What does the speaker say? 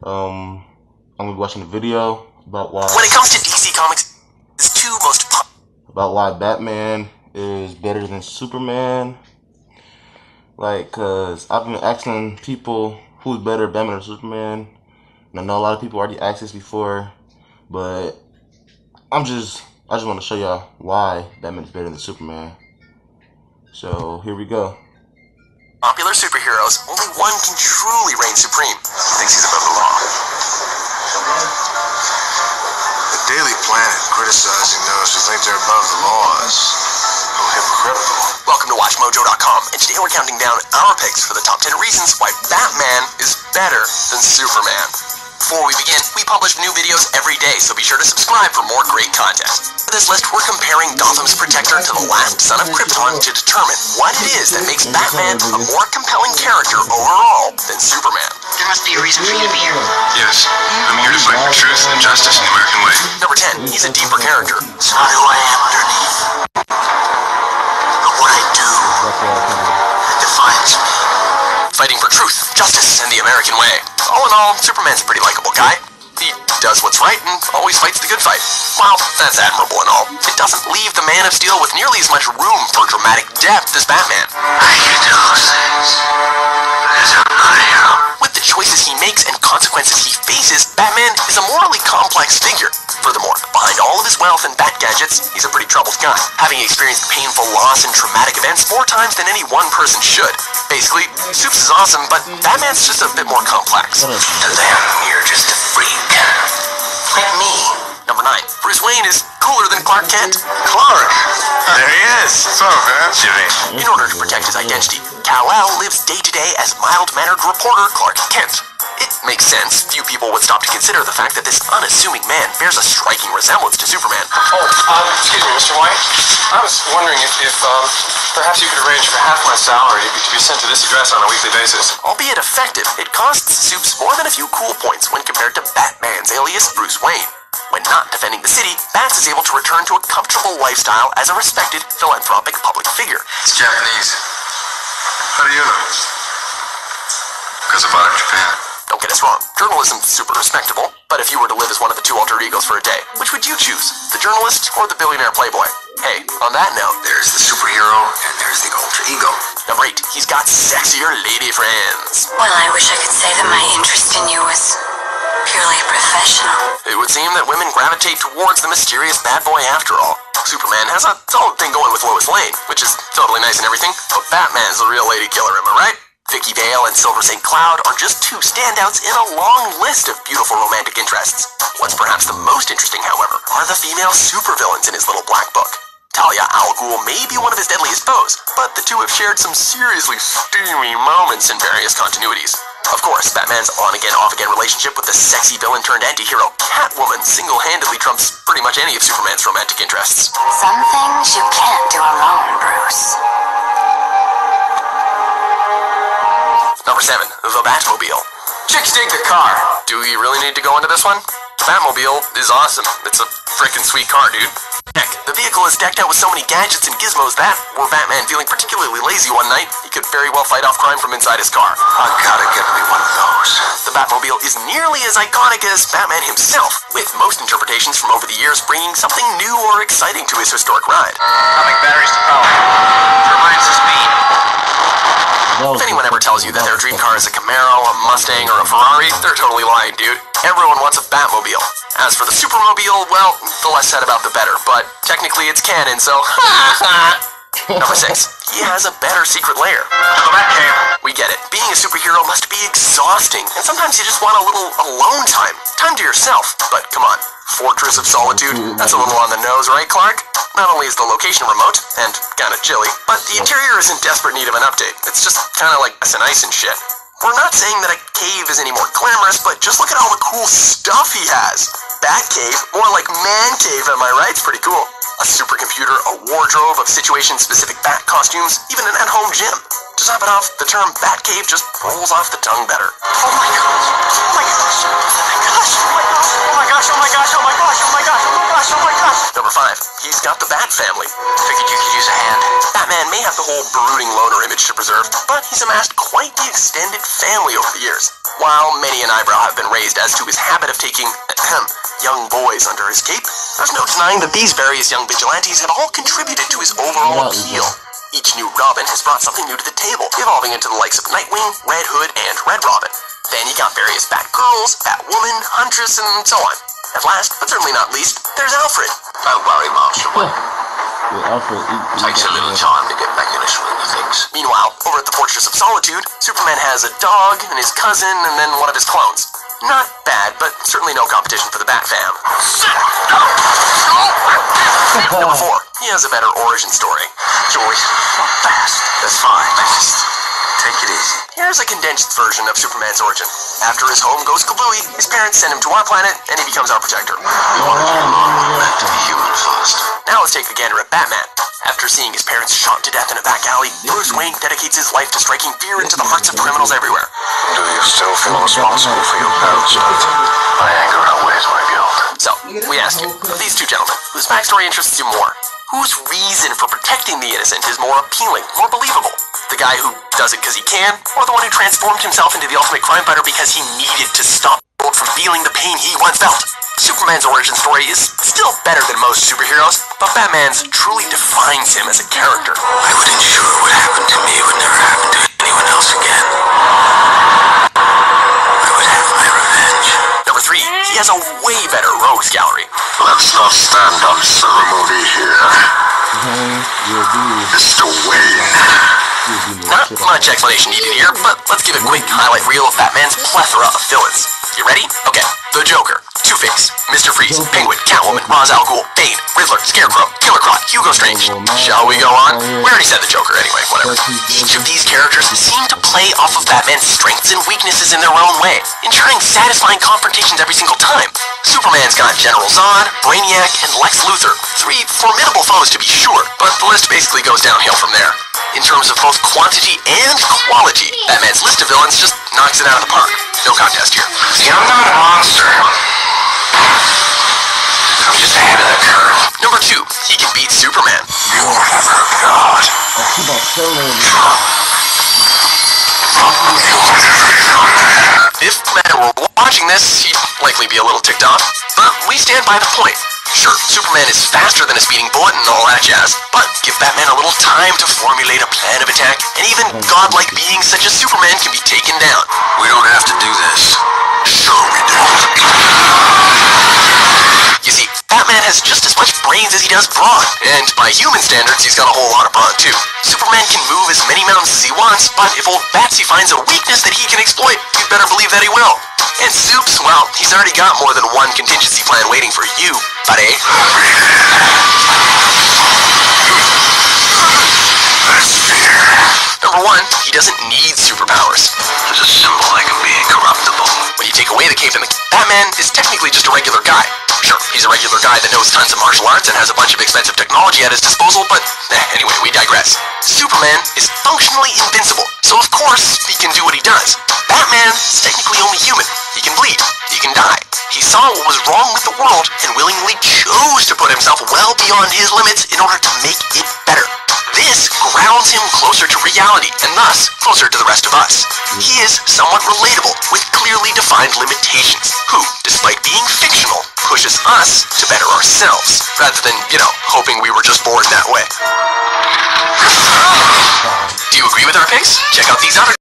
I'm gonna be watching a video about why. When it comes to DC Comics, it's two most about why Batman is better than Superman. Like, cause I've been asking people who's better, Batman or Superman. And I know a lot of people already asked this before, but I just want to show y'all why Batman is better than Superman. So here we go. popular superheroes, only one can truly reign supreme. He thinks he's above the law. The Daily Planet criticizing those who think they're above the law is a little hypocritical. Welcome to WatchMojo.com, and today we're counting down our picks for the top 10 reasons why Batman is better than Superman. Before we begin, we publish new videos every day, so be sure to subscribe for more great content. For this list, we're comparing Gotham's protector to the last son of Krypton to determine what it is that makes Batman a more compelling character overall than Superman. There must be a reason for you to be here. Yes, I'm here to fight for truth and justice in the American way. Number 10, he's a deeper character. It's not who I am underneath, but what I do that defines me. Fighting for truth, justice, and the American way. All in all, Superman's a pretty likable guy. He does what's right and always fights the good fight. While that's admirable and all, it doesn't leave the Man of Steel with nearly as much room for dramatic depth as Batman. I can do those things because I'm not a hero. With the choices he makes and consequences he faces, Batman is a morally complex figure. Furthermore, behind all of his wealth and bat gadgets, he's a pretty troubled guy, having experienced painful loss and traumatic events more times than any one person should. Basically, Supes is awesome, but Batman's just a bit more complex. To them, you're just a freak. Like me. Number 9, Bruce Wayne is cooler than Clark Kent. Clark! There he is! What's up, man? In order to protect his identity, Kal-El lives day-to-day as mild-mannered reporter Clark Kent. It makes sense. Few people would stop to consider the fact that this unassuming man bears a striking resemblance to Superman. Excuse me, Mr. White. I was wondering if perhaps you could arrange for half my salary to be sent to this address on a weekly basis. Albeit effective, it costs Supes more than a few cool points when compared to Batman's alias Bruce Wayne. When not defending the city, Bats is able to return to a comfortable lifestyle as a respected, philanthropic public figure. It's Japanese. How do you know? Because I bought it in Japan. Don't get us wrong, journalism's super respectable, but if you were to live as one of the two alter egos for a day, which would you choose? The journalist or the billionaire playboy? Hey, on that note, There's the superhero and there's the alter ego. number 8, he's got sexier lady friends. Well, I wish I could say that my interest in you was purely professional. It would seem that women gravitate towards the mysterious bad boy after all. Superman has a solid thing going with Lois Lane, which is totally nice and everything, but Batman's the real lady killer, am I right? Vicky Vale and Silver St. Cloud are just two standouts in a long list of beautiful romantic interests. What's perhaps the most interesting, however, are the female supervillains in his little black book. Talia al Ghul may be one of his deadliest foes, but the two have shared some seriously steamy moments in various continuities. Of course, Batman's on-again, off-again relationship with the sexy villain-turned-anti-hero Catwoman single-handedly trumps pretty much any of Superman's romantic interests. Some things you can't do alone, Bruce. Number 7, the Batmobile. Chicks dig the car. Do we really need to go into this one? The Batmobile is awesome. It's a frickin' sweet car, dude. Heck, the vehicle is decked out with so many gadgets and gizmos that, were Batman feeling particularly lazy one night, he could very well fight off crime from inside his car. I gotta get me one of those. The Batmobile is nearly as iconic as Batman himself, with most interpretations from over the years bringing something new or exciting to his historic ride. Pumping batteries to power. Turbines to speed. If anyone ever tells you that their dream car is a Camaro, a Mustang, or a Ferrari, they're totally lying, dude. Everyone wants a Batmobile. As for the Supermobile, well, the less said about the better, but technically it's canon, so Number 6, he has a better secret lair. To the Batcave. We get it. Being a superhero must be exhausting, and sometimes you just want a little alone time. Time to yourself. But come on, Fortress of Solitude? That's a little on the nose, right, Clark? Not only is the location remote, and kinda chilly, but the interior is in desperate need of an update. It's just kinda like ice and ice and shit. We're not saying that a cave is any more glamorous, but just look at all the cool stuff he has. Batcave, more like man cave, am I right? It's pretty cool. A supercomputer, a wardrobe of situation-specific bat costumes, even an at-home gym. To top it off, the term Batcave just rolls off the tongue better. Oh my gosh. Oh my gosh. Oh my gosh. Oh my gosh. Oh my gosh. Oh my gosh. Oh my gosh. Oh my gosh. Oh my gosh. Number 5, he's got the Bat family. Figured you could use a hand. Batman may have the whole brooding loner image to preserve, but he's amassed quite the extended family over the years. While many an eyebrow have been raised as to his habit of taking young boys under his cape, there's no denying that these various young vigilantes have all contributed to his overall appeal. Each new Robin has brought something new to the table, evolving into the likes of Nightwing, Red Hood, and Red Robin. Then you got various Batgirls, Batwoman, Huntress, and so on. At last, but certainly not least, there's Alfred. Don't worry, Master Wayne. Yeah, Alfred, Takes a little time to get back in the swing of things. Meanwhile, over at the Fortress of Solitude, Superman has a dog, and his cousin, and then one of his clones. Not bad, but certainly no competition for the Bat fam. Number 4, he has a better origin story. Joey, not fast. That's fine. Take it easy. Here's a condensed version of Superman's origin. After his home goes kablooey, his parents send him to our planet, and he becomes our protector. Back to the human first. Now let's take a gander at Batman. After seeing his parents shot to death in a back alley, Bruce Wayne dedicates his life to striking fear into the hearts of criminals everywhere. Do you still feel responsible for your parents' death? My anger outweighs my guilt. So, we ask you, of these two gentlemen, whose backstory interests you more? Whose reason for protecting the innocent is more appealing, more believable? The guy who does it because he can, or the one who transformed himself into the ultimate crime fighter because he needed to stop the world from feeling the pain he once felt? Superman's origin story is still better than most superheroes, but Batman's truly defines him as a character. I would ensure what happened to me would never happen to anyone else again. I would have my revenge. Number 3, he has a way better rogues gallery. Let's not stand on ceremony here. Mr. Wayne. Not much explanation needed here, but let's give a quick highlight reel of Batman's plethora of villains. You ready? Okay. The Joker, Two-Face, Mr. Freeze, Penguin, Catwoman, Ra's al Ghul, Bane, Riddler, Scarecrow, Killer Croc, Hugo Strange. Shall we go on? We already said the Joker anyway, whatever. Each of these characters seem to play off of Batman's strengths and weaknesses in their own way, ensuring satisfying confrontations every single time. Superman's got General Zod, Brainiac, and Lex Luthor. 3 formidable foes to be sure, but the list basically goes downhill from there. In terms of both quantity and quality, Batman's list of villains just knocks it out of the park. No contest here. See, I'm not a monster. I'm just ahead of the curve. Number 2, he can beat Superman. You're never God. If Matt were watching this, he'd likely be a little ticked off, but we stand by the point. Sure, Superman is faster than a speeding bullet and all that jazz, but give Batman a little time to formulate a plan of attack, and even godlike beings such as Superman can be taken down. We don't have to do this. Sure we do. You see, Batman has just as much brains as he does brawn, and by human standards, he's got a whole lot of brawn too. Superman can move as many mountains as he wants, but if old Batsy finds a weakness that he can exploit, you'd better believe that he will. And Supes, well, he's already got more than one contingency plan waiting for you, buddy. That's fear. Number 1, he doesn't need superpowers. There's a symbol I can be incorruptible. When you take away the cape and the Batman is technically just a regular guy. Sure, he's a regular guy that knows tons of martial arts and has a bunch of expensive technology at his disposal, but anyway, we digress. Superman is functionally invincible, so of course he can do what he does. Batman is technically only human. He can bleed. He can die. He saw what was wrong with the world and willingly chose to put himself well beyond his limits in order to make it better. This grounds him closer to reality, and thus closer to the rest of us. He is somewhat relatable, with clearly defined limitations, who, despite being fictional, pushes us to better ourselves, rather than, hoping we were just born that way. Do you agree with our picks? Check out these other